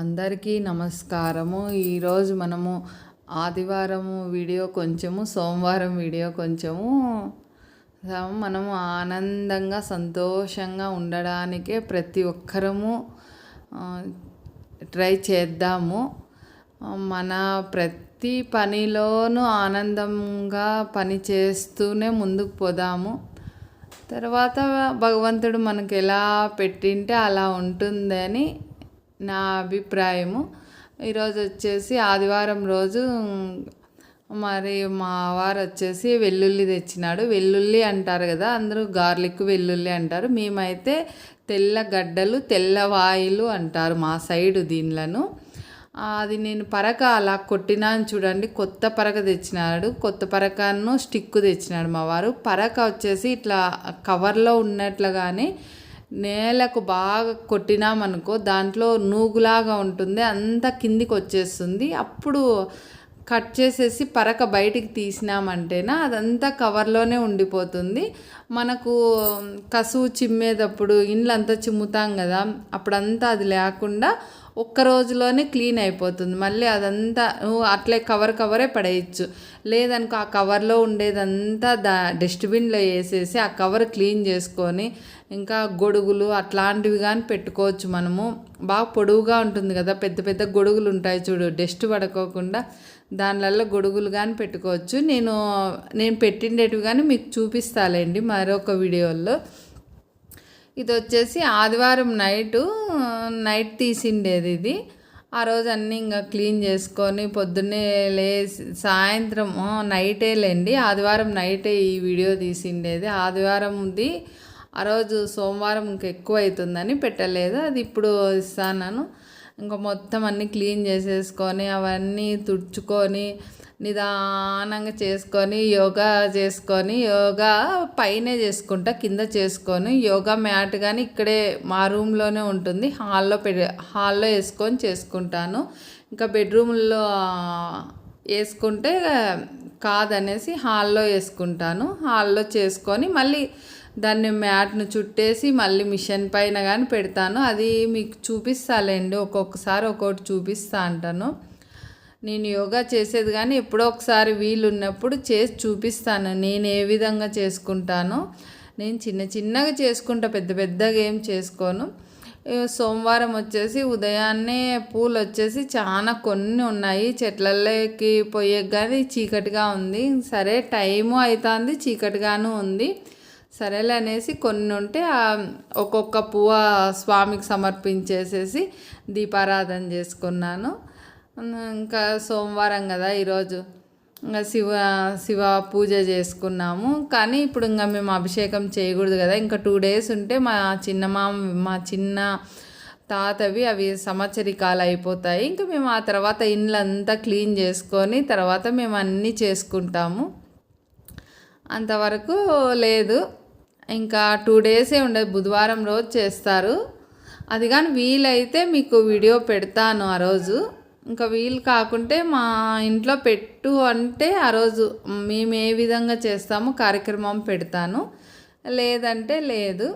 అందరికీ నమస్కారము. ఈరోజు మనము ఆదివారము వీడియో కొంచెము, సోమవారం వీడియో కొంచెము మనము ఆనందంగా సంతోషంగా ఉండడానికే ప్రతి ఒక్కరము ట్రై చేద్దాము. మన ప్రతి పనిలోనూ ఆనందంగా పని చేస్తూనే ముందుకు పోదాము. తర్వాత భగవంతుడు మనకు ఎలా పెట్టింటే అలా ఉంటుందని నా అభిప్రాయము. ఈరోజు వచ్చేసి ఆదివారం రోజు మరి మా వారు వచ్చేసి వెల్లుల్లి తెచ్చినాడు. వెల్లుల్లి అంటారు కదా, అందరూ గార్లిక్ వెల్లుల్లి అంటారు. మేమైతే తెల్ల గడ్డలు, తెల్లవాయిలు అంటారు మా సైడు దీనిలను. అది నేను పరక అలా కొట్టినాను చూడండి. కొత్త పరక తెచ్చినాడు. కొత్త పరకను స్టిక్కు తెచ్చినాడు మా వారు. పరక వచ్చేసి ఇట్లా కవర్లో ఉన్నట్లుగానే నేలకు బాగా కొట్టినామనుకో దాంట్లో నూగులాగా ఉంటుంది, అంతా కిందికి వచ్చేస్తుంది. అప్పుడు కట్ చేసేసి పరక బయటికి తీసినామంటేనా అదంతా కవర్లోనే ఉండిపోతుంది. మనకు కసువు చిమ్మేటప్పుడు ఇండ్లంతా చిమ్ముతాం కదా, అప్పుడంతా అది లేకుండా ఒక్క రోజులోనే క్లీన్ అయిపోతుంది. మళ్ళీ అదంతా అట్లే కవరే పడేయచ్చు. లేదనుకో ఆ కవర్లో ఉండేదంతా డస్ట్బిన్లో వేసేసి ఆ కవర్ క్లీన్ చేసుకొని ఇంకా గొడుగులు అట్లాంటివి కానీ పెట్టుకోవచ్చు. మనము బాగా పొడవుగా ఉంటుంది కదా, పెద్ద పెద్ద గొడుగులు ఉంటాయి చూడు, డస్ట్ పడుకోకుండా దానివల్ల గొడుగులు కానీ పెట్టుకోవచ్చు. నేను పెట్టిండేటివి కానీ మీకు చూపిస్తాలేండి మరొక వీడియోలో. ఇది వచ్చేసి ఆదివారం నైట్ తీసిండేది ఇది. ఆ రోజు అన్నీ ఇంకా క్లీన్ చేసుకొని పొద్దున్నే సాయంత్రం నైటేలేండి, ఆదివారం నైటే ఈ వీడియో తీసిండేది. ఆదివారంది ఆ రోజు సోమవారం ఇంకా ఎక్కువ అవుతుందని పెట్టలేదు, అది ఇప్పుడు ఇస్తాను. ఇంకా మొత్తం అన్నీ క్లీన్ చేసేసుకొని అవన్నీ తుడుచుకొని నిదానంగా చేసుకొని యోగా పైనే చేసుకుంటా, కింద చేసుకొని యోగా మ్యాట్ కానీ ఇక్కడే మా రూమ్లోనే ఉంటుంది, హాల్లో వేసుకొని చేసుకుంటాను. ఇంకా బెడ్రూమ్లో వేసుకుంటే కాదనేసి హాల్లో వేసుకుంటాను. హాల్లో చేసుకొని మళ్ళీ దాన్ని మ్యాట్ను చుట్టేసి మళ్ళీ మిషన్ పైన కానీ పెడతాను. అది మీకు చూపిస్తాలేండి, ఒక్కొక్కసారి ఒక్కొక్కటి చూపిస్తా అంటాను. నేను యోగా చేసేది కానీ ఎప్పుడో ఒకసారి వీలు ఉన్నప్పుడు చేసి చూపిస్తాను నేను ఏ విధంగా చేసుకుంటానో. నేను చిన్నగా చేసుకుంటా, పెద్ద పెద్దగా ఏం చేసుకోను. సోమవారం వచ్చేసి ఉదయాన్నే పూలు వచ్చేసి చాలా కొన్ని ఉన్నాయి. చెట్లలోకి పోయే కానీ చీకటిగా ఉంది. సరే టైము అవుతుంది, చీకటిగాను ఉంది. సరేలే అనేసి కొన్ని ఉంటే ఒక్కొక్క పువ్వు స్వామికి సమర్పించేసేసి దీపారాధన చేసుకున్నాను. ఇంకా సోమవారం కదా ఈరోజు, ఇంకా శివ పూజ చేసుకున్నాము. కానీ ఇప్పుడు ఇంకా మేము అభిషేకం చేయకూడదు కదా, ఇంకా 2 days ఉంటే మా చిన్న తాతవి అవి సంవత్సరికాలు అయిపోతాయి. ఇంకా మేము ఆ తర్వాత ఇండ్లంతా క్లీన్ చేసుకొని తర్వాత మేము అన్నీ చేసుకుంటాము. అంతవరకు లేదు, ఇంకా 2 days ఉండదు, బుధవారం రోజు చేస్తారు. అది కానీ వీలైతే మీకు వీడియో పెడతాను ఆ రోజు. ఇంకా వీలు కాకుంటే మా ఇంట్లో పెట్టు అంటే ఆ రోజు మేము ఏ విధంగా చేస్తామో కార్యక్రమం పెడతాను, లేదంటే లేదు.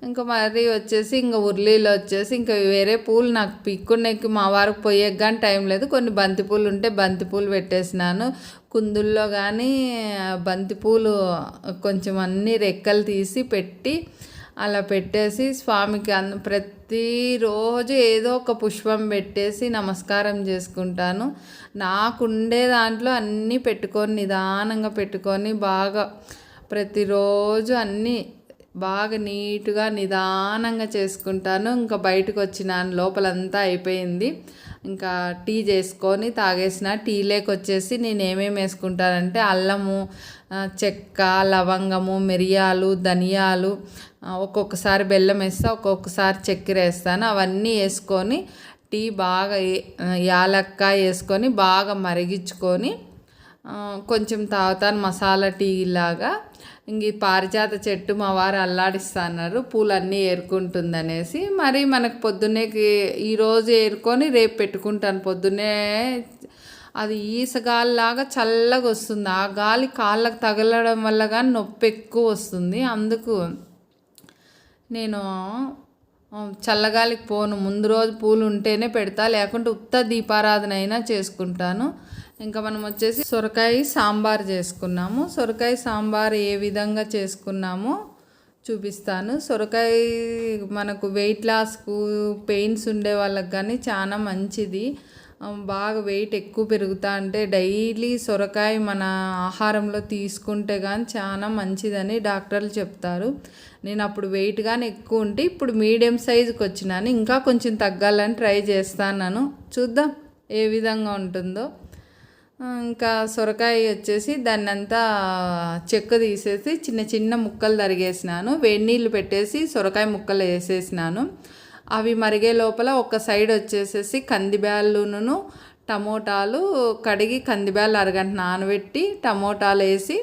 ఇంకా మరి వచ్చేసి ఇంకా ఉర్లీలో వచ్చేసి ఇంకా వేరే పూలు నాకు పిక్కునేకి మా వారికి పోయేకి కానీ టైం లేదు. కొన్ని బంతిపూలు ఉంటే బంతిపూలు పెట్టేసినాను. కుందుల్లో కానీ బంతిపూలు కొంచెం అన్ని రెక్కలు తీసి పెట్టి అలా పెట్టేసి స్వామికి ప్రతిరోజు ఏదో ఒక పుష్పం పెట్టేసి నమస్కారం చేసుకుంటాను. నాకుండే దాంట్లో అన్నీ పెట్టుకొని నిదానంగా పెట్టుకొని బాగా ప్రతిరోజు అన్నీ బాగా నీట్గా నిదానంగా చేసుకుంటాను. ఇంకా బయటకు వచ్చినాను, లోపలంతా అయిపోయింది. ఇంకా టీ చేసుకొని తాగేసిన. టీలోకి వచ్చేసి నేను ఏమేమి వేసుకుంటానంటే అల్లము, చెక్క, లవంగము, మిరియాలు, ధనియాలు, ఒక్కొక్కసారి బెల్లం వేస్తా, ఒక్కొక్కసారి చక్కెర వేస్తాను. అవన్నీ వేసుకొని టీ బాగా యాలక్కాయ వేసుకొని బాగా మరిగించుకొని కొంచెం తాగుతాను, మసాలా టీ లాగా. ఇంక ఈ పారిజాత చెట్టు మా వారు అల్లాడిస్తున్నారు, పూలన్నీ ఏరుకుంటుందనేసి. మరి మనకు పొద్దున్నేకి ఈరోజు ఏరుకొని రేపు పెట్టుకుంటాను. పొద్దున్నే అది ఈసగాలిలాగా చల్లగా వస్తుంది, ఆ గాలి కాళ్ళకు తగలడం వల్ల కానీ నొప్పి ఎక్కువ వస్తుంది. అందుకు నేను చల్లగాలికి పోను. ముందు రోజు పూలు ఉంటేనే పెడతా, లేకుంటే ఉత్త దీపారాధన అయినా చేసుకుంటాను. ఇంకా మనం వచ్చేసి సొరకాయ సాంబార్ చేసుకున్నాము. సొరకాయ సాంబార్ ఏ విధంగా చేసుకున్నామో చూపిస్తాను. సొరకాయ మనకు వెయిట్ లాస్కు, పెయిన్స్ ఉండే వాళ్ళకి కానీ చాలా మంచిది. బాగా వెయిట్ ఎక్కువ పెరుగుతా అంటే డైలీ సొరకాయ మన ఆహారంలో తీసుకుంటే కానీ చాలా మంచిదని డాక్టర్లు చెప్తారు. నేను అప్పుడు వెయిట్ కానీ ఎక్కువ ఉంటే ఇప్పుడు మీడియం సైజుకి వచ్చినాను. ఇంకా కొంచెం తగ్గాలని ట్రై చేస్తాను. చూద్దాం ఏ విధంగా ఉంటుందో. ఇంకా సొరకాయ వచ్చేసి దాన్ని అంతా చెక్క తీసేసి చిన్న చిన్న ముక్కలు తరిగేసినాను. వేడి నీళ్ళు పెట్టేసి సొరకాయ ముక్కలు వేసేసినాను. అవి మరిగే లోపల ఒక సైడ్ వచ్చేసేసి కందిబ్యాళ్ళును టమోటాలు కడిగి కందిబ్యాళ్ళు అరగంట నానబెట్టి టమోటాలు వేసి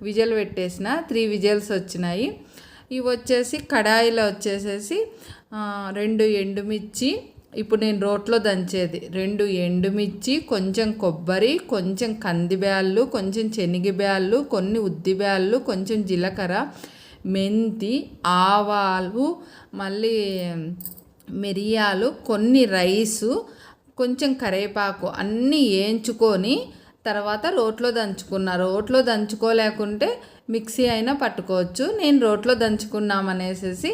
విజిల్ పెట్టేసిన. 3 విజిల్స్ వచ్చినాయి. ఇవి వచ్చేసి కడాయిలో వచ్చేసేసి 2 ఎండుమిర్చి, ఇప్పుడు నేను రోట్లో దంచేది 2 ఎండుమిర్చి, కొంచెం కొబ్బరి, కొంచెం కందిబ్యాళ్ళు, కొంచెం శనగబ్యాళ్ళు, కొన్ని ఉద్దిబ్యాళ్ళు, కొంచెం జీలకర్ర, మెంతి, ఆవాలు, మళ్ళీ మిరియాలు, కొన్ని రైసు, కొంచెం కరివేపాకు అన్నీ వేయించుకొని తర్వాత రోట్లో దంచుకున్నా. రోట్లో దంచుకోలేకుంటే మిక్సీ అయినా పట్టుకోవచ్చు. నేను రోట్లో దంచుకున్నామనేసి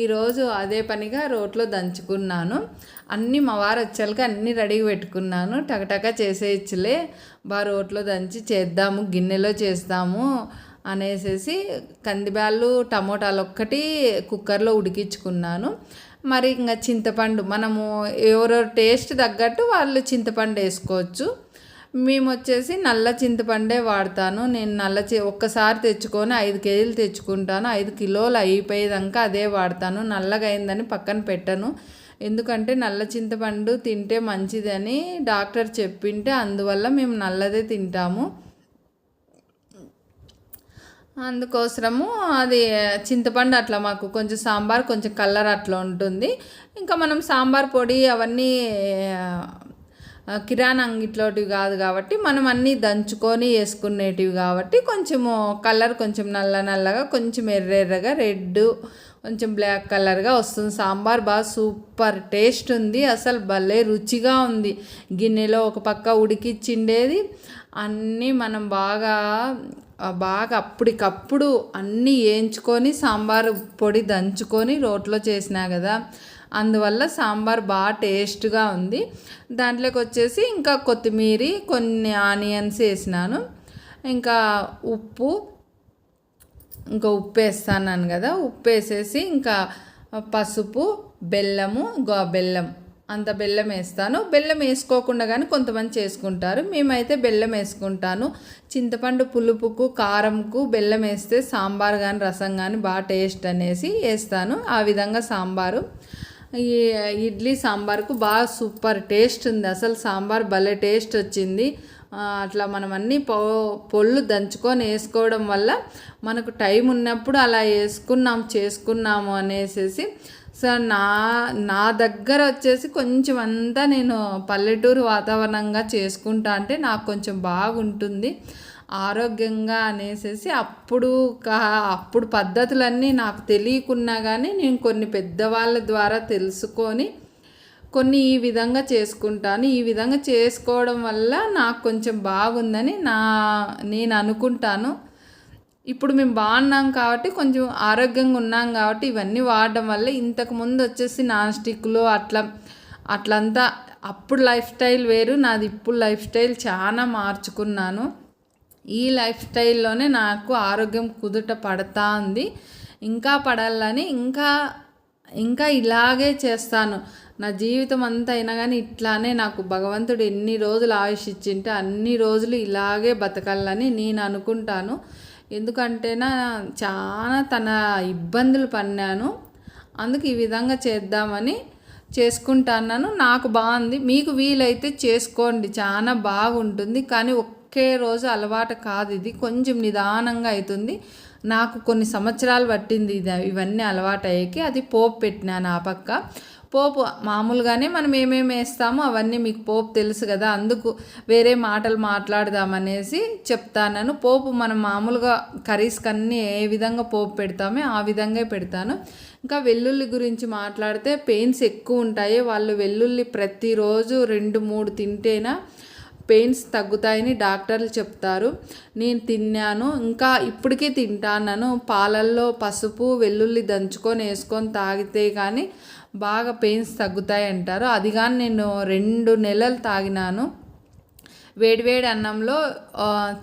ఈరోజు అదే పనిగా రోట్లో దంచుకున్నాను. అన్నీ మా వారు వచ్చాక అన్నీ రెడీగా పెట్టుకున్నాను. టకటక చేసేయచ్చులే, రోట్లో దంచి చేద్దాము, గిన్నెలో చేస్తాము అనేసి కందిబ్యాళ్ళు టమోటాలు ఒక్కటి కుక్కర్లో ఉడికించుకున్నాను. మరి ఇంకా చింతపండు మనము ఎవరో టేస్ట్ తగ్గట్టు వాళ్ళు చింతపండు వేసుకోవచ్చు. మేము వచ్చేసి నల్ల చింతపండే వాడతాను. నేను ఒక్కసారి తెచ్చుకొని 5 కేజీలు తెచ్చుకుంటాను. 5 కిలోలు అయిపోయేదాకా అదే వాడతాను. నల్లగా అయిందని పక్కన పెట్టను. ఎందుకంటే నల్ల చింతపండు తింటే మంచిదని డాక్టర్ చెప్పింటే అందువల్ల మేము నల్లదే తింటాము. అందుకోసము అది చింతపండు అట్లా మాకు కొంచెం సాంబార్ కొంచెం కలర్ అట్లా ఉంటుంది. ఇంకా మనం సాంబార్ పొడి అవన్నీ కిరాణా అంగిట్లోటివి కాదు కాబట్టి మనం అన్నీ దంచుకొని వేసుకునేటివి కాబట్టి కొంచెము కలర్ కొంచెం నల్లగా, కొంచెం ఎర్రగా, రెడ్, కొంచెం బ్లాక్ కలర్గా వస్తుంది. సాంబార్ బాగా సూపర్ టేస్ట్ ఉంది. అసలు భలే రుచిగా ఉంది. గిన్నెలో ఒక పక్క ఉడికిచ్చిండేది అన్నీ మనం బాగా అప్పటికప్పుడు అన్నీ వేయించుకొని సాంబార్ పొడి దంచుకొని రోట్లో చేసినా కదా, అందువల్ల సాంబార్ బాగా టేస్ట్గా ఉంది. దాంట్లోకి వచ్చేసి ఇంకా కొత్తిమీర, కొన్ని ఆనియన్స్ వేసినాను. ఇంకా ఉప్పు వేస్తాను కదా, ఉప్పు వేసేసి ఇంకా పసుపు, బెల్లము, బెల్లం అంత బెల్లం వేస్తాను. బెల్లం వేసుకోకుండా కానీ కొంతమంది చేసుకుంటారు. మేమైతే బెల్లం వేసుకుంటాను. చింతపండు పులుపుకు కారంకు బెల్లం వేస్తే సాంబార్ కానీ రసం కానీ బాగా టేస్ట్ అనేసి వేస్తాను. ఆ విధంగా సాంబారు ఈ ఇడ్లీ సాంబార్కు బాగా సూపర్ టేస్ట్ ఉంది. అసలు సాంబార్ భలే టేస్ట్ వచ్చింది. అట్లా మనం అన్నీ పొళ్ళు దంచుకొని వేసుకోవడం వల్ల మనకు టైం ఉన్నప్పుడు అలా చేసుకున్నాము అనేసి. సో నా దగ్గర వచ్చేసి కొంచెం అంతా నేను పల్లెటూరు వాతావరణంగా చేసుకుంటా అంటే నాకు కొంచెం బాగుంటుంది ఆరోగ్యంగా అనేసి. అప్పుడు పద్ధతులన్నీ నాకు తెలియకున్నా కానీ నేను కొన్ని పెద్దవాళ్ళ ద్వారా తెలుసుకొని కొన్ని ఈ విధంగా చేసుకుంటాను. ఈ విధంగా చేసుకోవడం వల్ల నాకు కొంచెం బాగుందని నేను అనుకుంటాను. ఇప్పుడు మేము బాగున్నాం కాబట్టి, కొంచెం ఆరోగ్యంగా ఉన్నాం కాబట్టి ఇవన్నీ వాడడం వల్ల. ఇంతకుముందు వచ్చేసి నాన్ స్టిక్లు అట్లంతా అప్పుడు లైఫ్ స్టైల్ వేరు, నాది ఇప్పుడు లైఫ్ స్టైల్ చాలా మార్చుకున్నాను. ఈ లైఫ్ స్టైల్లోనే నాకు ఆరోగ్యం కుదుట పడతా ఉంది. ఇంకా పడాలని ఇంకా ఇలాగే చేస్తాను. నా జీవితం అంతా అయినా కానీ ఇట్లానే నాకు భగవంతుడు ఎన్ని రోజులు ఆయుష్ ఇచ్చింటే అన్ని రోజులు ఇలాగే బతకాలని నేను అనుకుంటాను. ఎందుకంటే చాలా తన ఇబ్బందులు పన్నాను. అందుకు ఈ విధంగా చేద్దామని చేసుకుంటున్నాను. నాకు బాగుంది. మీకు వీలైతే చేసుకోండి, చాలా బాగుంటుంది. కానీ ఒకే రోజు అలవాటు కాదు, ఇది కొంచెం నిదానంగా అవుతుంది. నాకు కొన్ని సంవత్సరాలు పట్టింది ఇవన్నీ అలవాటు అయ్యేకి. అది పోపు పెట్టినాను. ఆ పక్క పోపు మామూలుగానే మనం ఏమేమి వేస్తామో అవన్నీ మీకు పోపు తెలుసు కదా, అందుకు వేరే మాటలు మాట్లాడదామనేసి చెప్తాను. పోపు మనం మామూలుగా కర్రీస్కి అన్నీ ఏ విధంగా పోపు పెడతామో ఆ విధంగా పెడతాను. ఇంకా వెల్లుల్లి గురించి మాట్లాడితే పెయిన్స్ ఎక్కువ ఉంటాయి. వాళ్ళు వెల్లుల్లి ప్రతిరోజు 2-3 తింటేనా పెయిన్స్ తగ్గుతాయని డాక్టర్లు చెప్తారు. నేను తిన్నాను, ఇంకా ఇప్పటికీ తింటాను. పాలల్లో పసుపు వెల్లుల్లి దంచుకొని వేసుకొని తాగితే కానీ బాగా పెయిన్స్ తగ్గుతాయి అంటారు. అది కానీ నేను 2 నెలలు తాగినాను. వేడివేడి అన్నంలో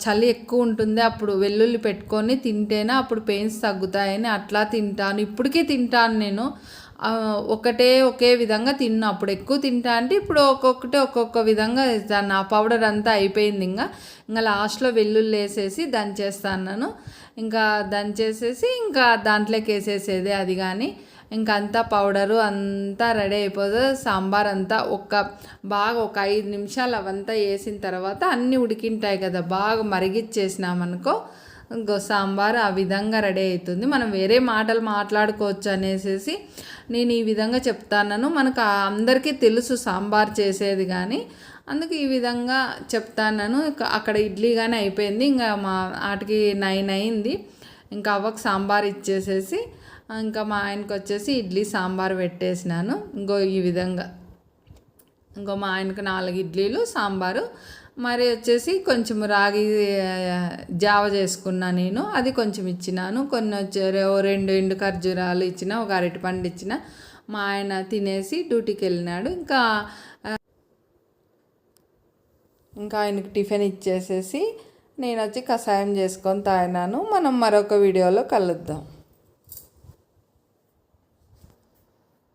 చలి ఎక్కువ ఉంటుంది, అప్పుడు వెల్లుల్లి పెట్టుకొని తింటేనే అప్పుడు పెయిన్స్ తగ్గుతాయని అట్లా తింటాను. ఇప్పటికీ తింటాను నేను. ఒకే విధంగా తిన్నా. అప్పుడు ఎక్కువ తింటా అంటే ఇప్పుడు ఒక్కొక్క విధంగా ఇస్తాను. ఆ పౌడర్ అంతా అయిపోయింది. ఇంకా లాస్ట్లో వెల్లుల్లి వేసేసి దంచేస్తాను. ఇంకా దంచేసేసి ఇంకా దాంట్లోకి వేసేసేదే. అది కానీ ఇంకా అంతా పౌడరు అంతా రెడీ అయిపోతుంది. సాంబార్ అంతా బాగా ఒక 5 నిమిషాలు అవంతా వేసిన తర్వాత అన్నీ ఉడికింటాయి కదా, బాగా మరిగిచ్చేసినామనుకో ఇంకో సాంబార్ ఆ విధంగా రెడీ అవుతుంది. మనం వేరే మాటలు మాట్లాడుకోవచ్చు అనేసి నేను ఈ విధంగా చెప్తాను. మనకు అందరికీ తెలుసు సాంబార్ చేసేది, కానీ అందుకు ఈ విధంగా చెప్తాను. అక్కడ ఇడ్లీ కానీ అయిపోయింది. ఇంకా మా ఆటకి 9 అయింది. ఇంకా అవ్వకు సాంబార్ ఇచ్చేసేసి ఇంకా మా ఆయనకు వచ్చేసి ఇడ్లీ సాంబార్ పెట్టేసినాను. ఈ విధంగా మా ఆయనకు 4 ఇడ్లీలు సాంబారు. మరి వచ్చేసి కొంచెం రాగి జావ చేసుకున్నా నేను, అది కొంచెం ఇచ్చినాను. కొన్ని 2 ఎండు ఖర్జూరాలు ఇచ్చిన, ఒక అరటిపండు ఇచ్చిన. మా ఆయన తినేసి డ్యూటీకి వెళ్ళినాడు. ఇంకా ఆయనకు టిఫిన్ ఇచ్చేసేసి నేను వచ్చి కషాయం చేసుకొని తాగినాను. మనం మరొక వీడియోలో కలుద్దాం.